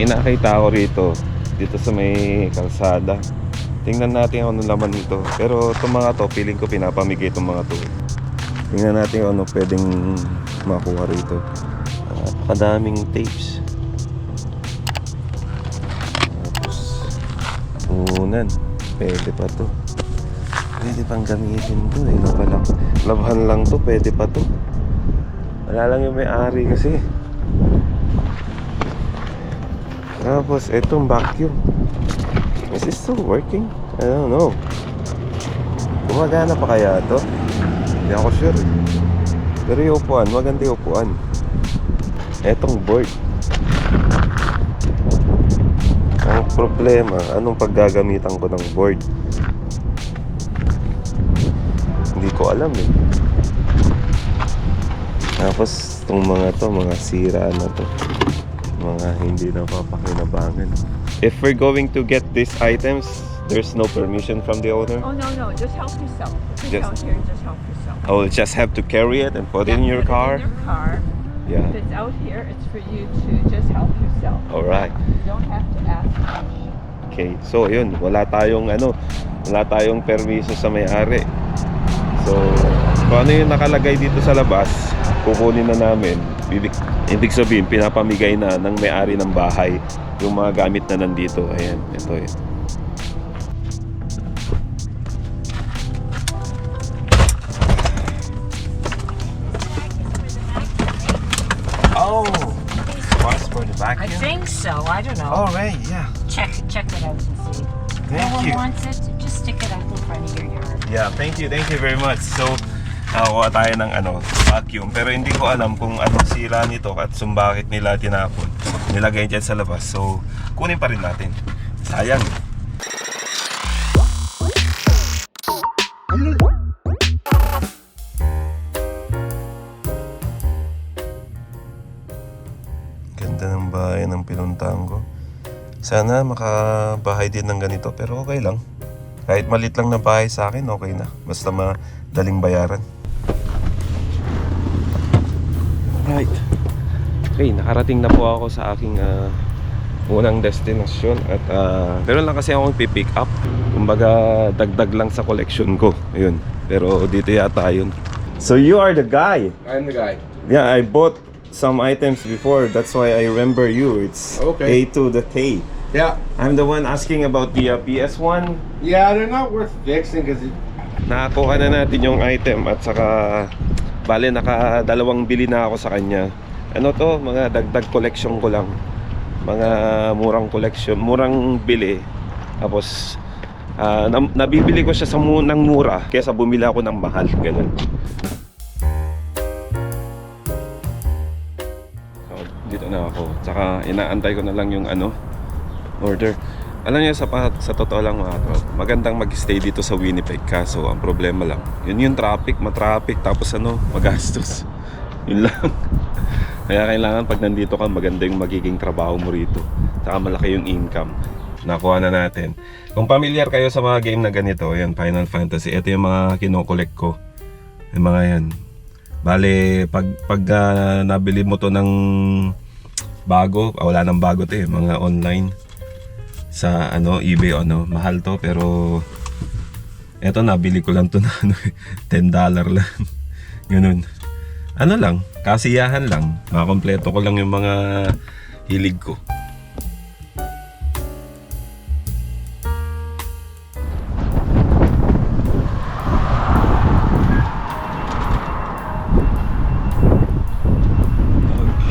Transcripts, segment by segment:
nakita ako rito, dito sa may kalsada. Tingnan natin kung ano laman nito. Pero itong mga to, feeling ko pinapamigay itong mga to. Tingnan natin kung ano pwedeng makuha rito. Napakadaming tapes. Tapos unan, pwede pa to. Pwede pang gamitin to eh. Labhan lang to, pwede pa to. Wala lang yung may-ari kasi. Tapos itong vacuum, is it still working? I don't know. Gumagana pa kaya to? Hindi ako sure. Pero yung upuan, maganda yung upuan. Etong board, ang problema, anong paggagamitan ko ng board? Hindi ko alam eh. Tapos itong mga to, mga sira na to, mga hindi na papakinabangan. If we're going to get these items, there's no permission from the owner? Oh, no, just help yourself. If it's out here, just help yourself. I will just have to carry it and put it in your car? Put it in your car. Yeah. If it's out here, it's for you to just help yourself. Alright. You don't have to ask permission. Okay, so yun, wala tayong permiso sa may-ari. So, kung ano yung nakalagay dito sa labas, kukunin na namin. Ibig sabihin, pinapamigay na ng may-ari ng bahay yung mga gamit na nandito. Ayan, ito yun. Oh, was for the vacuum? I think so. I don't know. All right, yeah. Check it out and see. Thank no you. one wants it. Just stick it out in front of your yard. Yeah, thank you very much. So, nakakuha tayo ng vacuum. Pero hindi ko alam kung anong sira nito at bakit nila tinapon. Nilagay dyan sa labas. So, kunin pa rin natin. Sayang. Ganda ng bahay ng pinuntahan ko. Sana makabahay din ng ganito, pero okay lang. Kahit malit lang na bahay sa akin, okay na. Basta madaling bayaran. Right. Okay, nakarating na po ako sa aking unang destinasyon. At meron lang kasi akong pipick up. Kumbaga, dagdag lang sa collection ko. Ayun. Pero dito yata yun. So you are the guy. I'm the guy. Yeah, I bought some items before. That's why I remember you. It's Okay. A to the K. Yeah. I'm the one asking about the PS1. Yeah, they're not worth fixing because Nakakuha na natin yung item at saka bale nakadalawang bili na ako sa kanya. Ano to, mga dagdag collection ko lang. Mga murang collection, murang bili. Tapos nabibili ko siya sa ng mura kaysa bumili ako ng mahal, ganun. So, dito na ako. Tsaka inaantay ko na lang yung order. Alam niyo, sa totoo lang mga tol, magandang mag-stay dito sa Winnipeg. Kaso ang problema lang, yun yung traffic, matraffic, tapos magastos. Yun lang. Kaya kailangan pag nandito ka, maganda yung magiging trabaho mo rito. Saka malaki yung income. Nakuha na natin. Kung familiar kayo sa mga game na ganito, yan, Final Fantasy, ito yung mga kinokollect ko. Yung mga yan. Bale, pag nabili mo to ng bago, wala nang bago to eh, mga online sa eBay, mahal to, pero eto nabili ko lang to na $10 lang. Ganun. Lang, kasiyahan lang. Makakompleto ko lang yung mga hilig ko.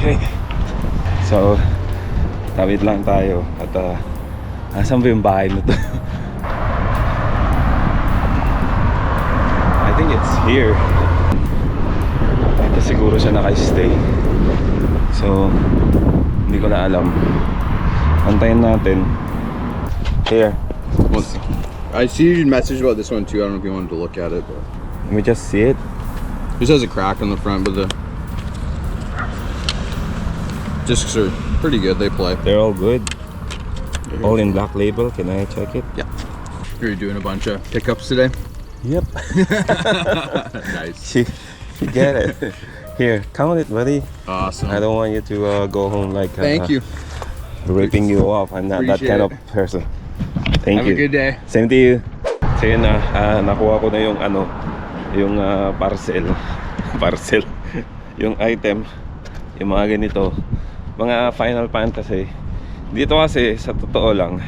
Okay. So, tawid lang tayo at asan ba yung bahay na to? I think it's here. Ito siguro siya naka-stay. So, hindi ko na alam. Antayin natin. Here. I see your message about this one too. I don't know if you wanted to look at it, but Let me just see it. this has a crack on the front, but the discs are pretty good. They play. They're all good. All in black label. Can I check it? Yeah. You're doing a bunch of pickups today. Yep. Nice. You get it. Here, count it, buddy. Awesome. I don't want you to go home like Thank you. ripping you off. I'm not that kind of person. Thank Have you. a good day. Same to you. So yun na, nakuha ko na yung yung parcel. Parcel. Yung item. Yung mga ganito. Mga Final Fantasy. Dito kasi, sa totoo lang,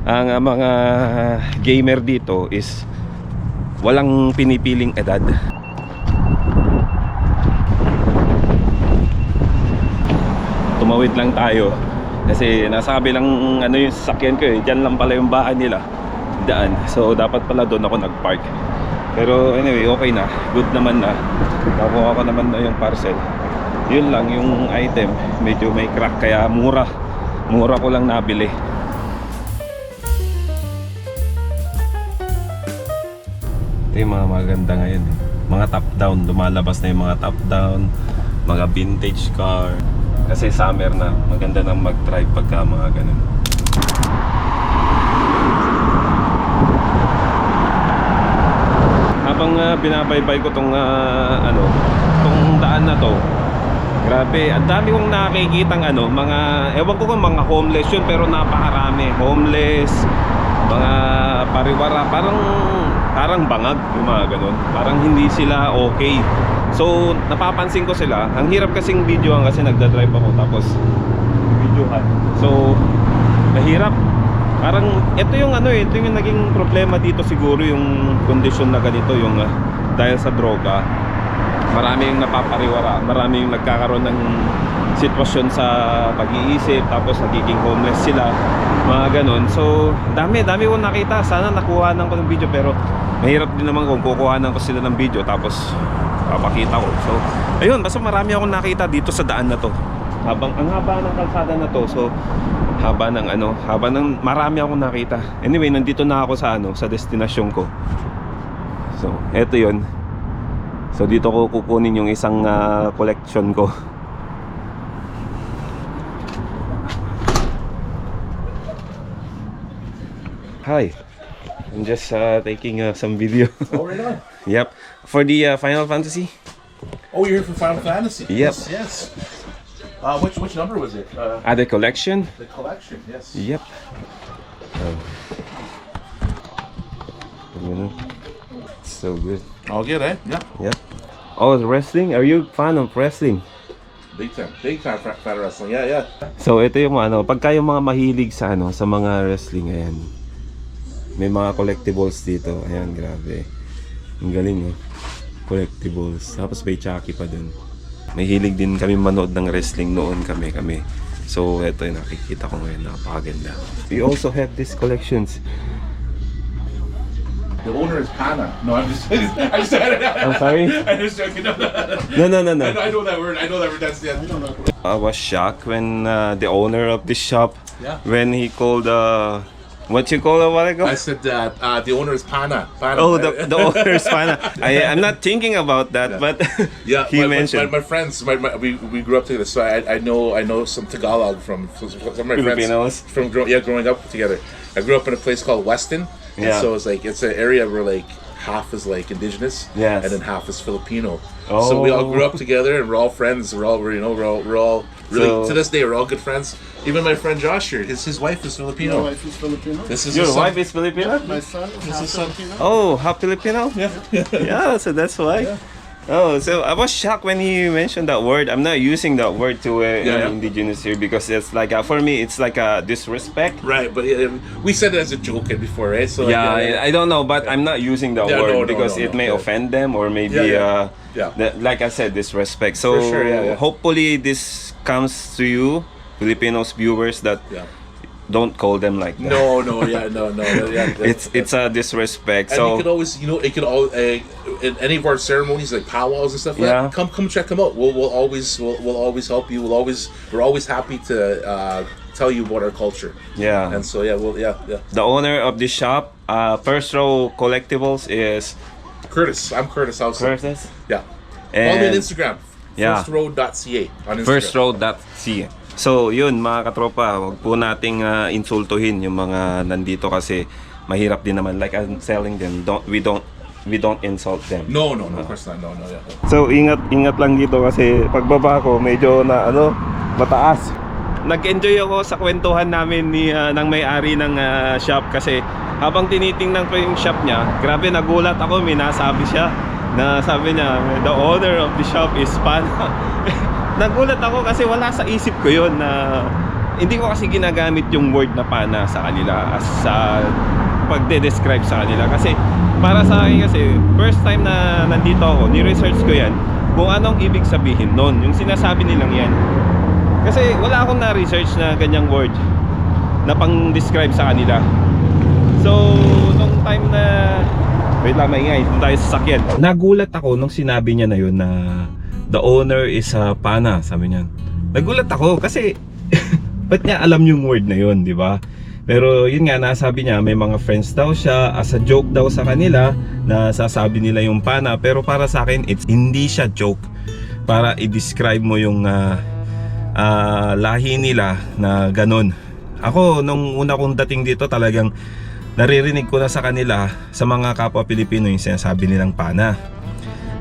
ang mga gamer dito is walang pinipiling edad. Tumawid lang tayo kasi nasa kabilang yung sasakyan ko diyan lang pala yung bahay nila, daan. So dapat pala doon ako nagpark. Pero anyway, okay na, good naman na. Nakuha ko naman na yung parcel. Yun lang, yung item medyo may crack, kaya mura ko lang nabili. Ito yung mga maganda ngayon eh. Mga top down, lumalabas na yung mga top down, mga vintage car. Kasi summer na, maganda nang mag-drive pagka mga ganun. Habang binabaybay ko tong tong daan na to, grabe, ang dami kong nakikitang mga, ewan ko kung mga homeless yun, pero napakarami. Homeless, mga pariwara, parang bangag, yung mga ganun. Parang hindi sila okay. So, napapansin ko sila. Ang hirap kasing videohan kasi nagdadrive ako tapos videohan. So, mahirap. Parang, ito yung ito yung naging problema dito siguro, yung kondisyon na ganito, yung dahil sa droga. Marami yung napapariwara, marami yung nagkakaroon ng sitwasyon sa pag-iisip, tapos nagiging homeless sila, mga ganun. So, dami ko nakita. Sana nakuhanan ko ng video, pero mahirap din naman kung kukuhanan ko sila ng video tapos papakita ko. So, ayun, basta marami akong nakita dito sa daan na to. Ang haba ng kalsada na to. So, haba ng marami akong nakita. Anyway, nandito na ako sa destinasyon ko. So, eto 'yon. So, dito ko kukunin yung isang collection ko. Hi. I'm just taking some video. Oh, right on. Yep. For the Final Fantasy. Oh, you're here for Final Fantasy. Yep. Yes. Which number was it? The collection. The collection. Yes. Yep. It's so good. All good, eh? Yeah. Yep. Oh, wrestling? Are you fan of wrestling? Big time fan wrestling. Yeah. So ito yung pagka yung mga mahilig sa sa mga wrestling, ayan. May mga collectibles dito. Ayan, grabe. Ang galing, oh. Collectibles. Tapos may Chucky pa dun. Mahilig din kami manood ng wrestling noon kami. So ito yung nakikita ko ngayon, napakaganda. We also have these collections. The owner is Pana. No, I'm just. I'm sorry? I'm just joking. No. No. I know that word. That's the. I was shocked when the owner of this shop, Yeah. when he called what you call it a while ago? I said that the owner is Pana. Oh, the owner is fine. I'm not thinking about that, but Yeah, he mentioned. my friends. We grew up together, so I know some Tagalog from some of my Filipinos? friends from growing up together. I grew up in a place called Weston, and Yeah. so it's an area where half is indigenous, Yes. and then half is Filipino. Oh. So we all grew up together, and we're all friends. We're all really So- to this day we're all good friends. Even my friend Josh here, his wife is Filipino. My wife is Filipino. This is Your his son. wife is Filipino? My son is half is son. Filipino. Oh, half Filipino? Yeah, so that's why. Oh, so I was shocked when he mentioned that word. I'm not using that word to Yeah. indigenous here because it's for me, it's like a disrespect. Right, but we said it as a joke before, right? So Yeah, I don't know, but I'm not using that Yeah, word no, because no, it may yeah. offend them or maybe, Yeah. like I said, disrespect. So For sure, yeah. hopefully this comes to you, Filipinos viewers, that Yeah. don't call them like that. No, yeah. It's a disrespect. And So you could always, it could all in any of our ceremonies like powwows and stuff. Yeah. Like that, come check them out. We'll always help you. We're always happy to tell you about our culture. yeah. And so yeah. The owner of this shop, First Row Collectibles, is Curtis, I'm Curtis House. Curtis. Yeah. Follow me on And Instagram. Yeah. Firstroad.ca on Instagram. firstroad.ca. So yun mga katropa, wag po nating insultuhin yung mga nandito kasi mahirap din naman. Like I'm telling them, we don't insult them. No, of course not. No, yeah. So ingat lang dito kasi pagbaba ko medyo na mataas. nag-enjoy ako sa kwentuhan namin ng may-ari ng shop kasi habang tinitingnan ko yung shop niya, grabe nagulat ako, may nasabi siya na sabi niya, the owner of the shop is Pana. Nagulat ako kasi wala sa isip ko yun na hindi ko kasi ginagamit yung word na Pana sa kanila as sa pagde-describe sa kanila kasi para sa akin kasi first time na nandito ako, ni-research ko yan kung anong ibig sabihin nun, yung sinasabi nilang yan. Kasi wala akong na-research na ganyang word na pang-describe sa kanila. So, nung time na wait lang, maingay, doon tayo sa sakyan. Nagulat ako nung sinabi niya na yun na the owner is Pana, sabi niya. Nagulat ako kasi ba't niya alam yung word na yun, di ba? Pero yun nga, nasabi niya may mga friends daw siya as a joke daw sa kanila na sasabi nila yung Pana, pero para sa akin hindi siya joke para i-describe mo yung lahi nila na ganun. Ako nung una kong dating dito talagang naririnig ko na sa kanila sa mga kapwa Pilipino yung sinasabi nilang Pana.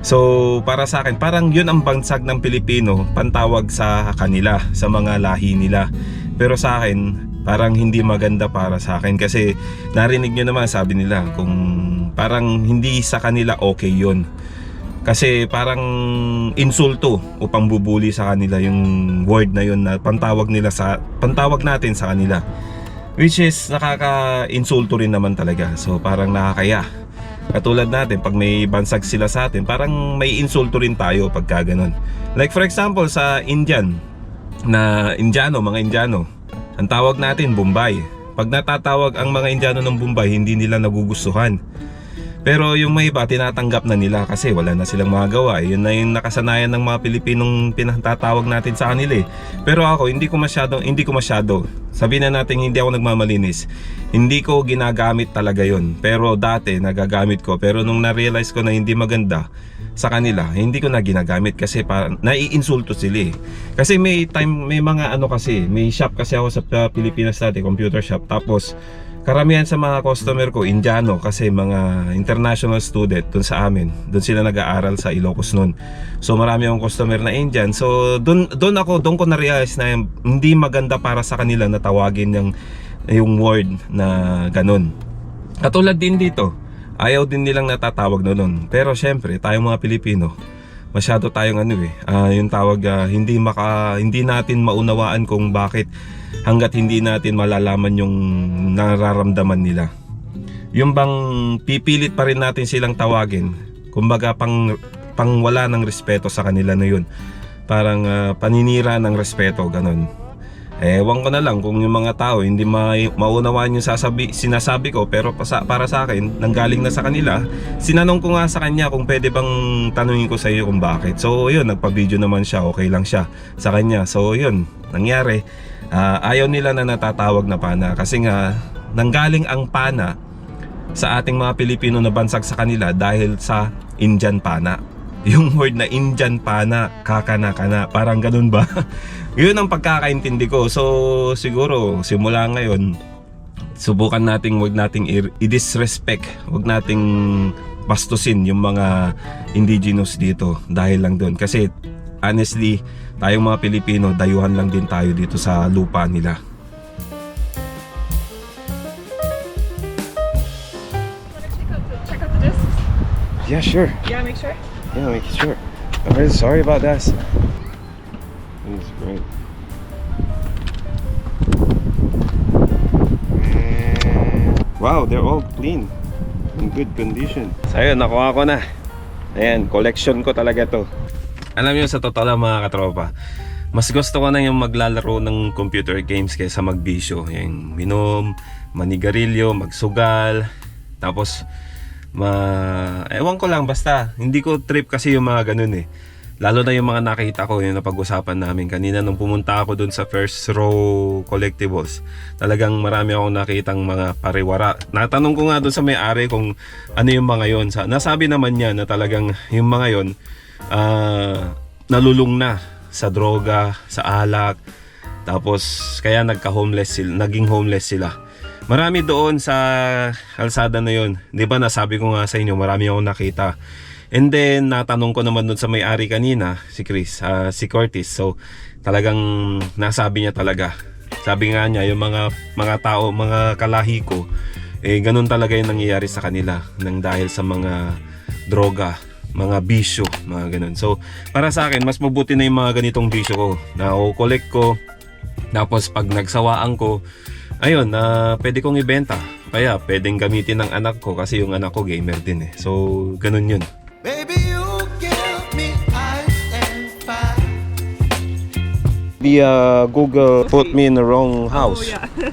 So para sa akin parang yun ang bansag ng Pilipino pantawag sa kanila, sa mga lahi nila. Pero sa akin parang hindi maganda para sa akin kasi narinig nyo naman sabi nila kung parang hindi sa kanila okay yun. Kasi parang insulto o pambubuli sa kanila yung word na yun na pantawag natin sa kanila. Which is nakaka-insulto rin naman talaga. So parang nakakaya. Katulad natin, pag may bansag sila sa atin, parang may insulto rin tayo pagka ganun. Like for example, sa Indian, mga Indiano, ang tawag natin Bombay. Pag natatawag ang mga Indiano ng Bombay, hindi nila nagugustuhan. Pero yung may iba, tinatanggap na nila kasi wala na silang magagawa. Yun na yung nakasanayan ng mga Pilipinong pinatatawag natin sa kanila eh. Pero ako, hindi ko masyado. Sabihin na natin hindi ako nagmamalinis. Hindi ko ginagamit talaga yon. Pero dati, nagagamit ko. Pero nung na-realize ko na hindi maganda sa kanila, hindi ko na ginagamit kasi naiinsulto sila eh. Kasi may mga may shop kasi ako sa Pilipinas dati, computer shop. Tapos, karamihan sa mga customer ko, Indiano kasi mga international student dun sa amin. Dun sila nag-aaral sa Ilocos nun. So marami akong customer na Indian. So dun ko na-realize na hindi maganda para sa kanila na tawagin yung word na ganun. Katulad din dito, ayaw din nilang natatawag na nun. Pero syempre, tayong mga Pilipino, masyado tayong yung tawag hindi natin maunawaan kung bakit hanggat hindi natin malalaman yung nararamdaman nila. Yung bang pipilit pa rin natin silang tawagin, kumbaga pang wala ng respeto sa kanila na yun. Parang paninira ng respeto, ganun. Ewan ko na lang kung yung mga tao hindi maunawaan yung sinasabi ko, pero para sa akin, nanggaling na sa kanila. Sinanong ko nga sa kanya kung pwede bang tanungin ko sa iyo kung bakit. So yun, nagpa-video naman siya, okay lang siya sa kanya. So yun, nangyari. Ayaw nila na natatawag na Pana kasi nga nanggaling ang Pana sa ating mga Pilipino na bansag sa kanila dahil sa Indian Pana. Yung word na Indian Pana, kakana-kana, parang ganun ba? Yun ang pagkakaintindi ko. So siguro simula ngayon subukan nating wag nating i-disrespect, wag nating bastusin yung mga indigenous dito dahil lang doon. Kasi honestly, tayong mga Pilipino, dayuhan lang din tayo dito sa lupa nila. Check out the discs. Yeah, sure. Yeah, make sure. Yeah, make sure. I'm really sorry about that. It's great. Wow, they're all clean. In good condition. So ayun, nakuha ko na. Ayan, collection ko talaga to. Alam niyo, sa totoo lang mga katropa, mas gusto ko na yung maglalaro ng computer games kaysa magbisyo. Yung minom, manigarilyo, magsugal, tapos ewan ko lang, basta hindi ko trip kasi yung mga ganun eh. Lalo na yung mga nakita ko, yung napag-usapan namin kanina nung pumunta ako dun sa First Row Collectibles. Talagang marami akong nakitang mga pariwara. Natanong ko nga dun sa may-ari kung ano yung mga yon. Nasabi naman niya na talagang yung mga yon nalulung na sa droga, sa alak, tapos kaya naging homeless sila. Marami doon sa kalsada na yon. Di ba nasabi ko nga sa inyo, marami akong nakita. And then natanong ko naman dun sa may-ari kanina, si Chris, si Curtis. So talagang nasabi niya talaga. Sabi nga niya, yung mga tao, mga kalahi ko, ganun talaga yung nangyayari sa kanila nang dahil sa mga droga, mga bisyo, mga ganun. So para sa akin, mas mabuti na yung mga ganitong bisyo ko na collect ko. Tapos pag nagsawaan ko, ayun, pwede kong ibenta. Kaya pwedeng gamitin ng anak ko kasi yung anak ko gamer din eh. So ganun yun. Baby, you give me ice and fire. The Google put me in the wrong house. Oh, yeah.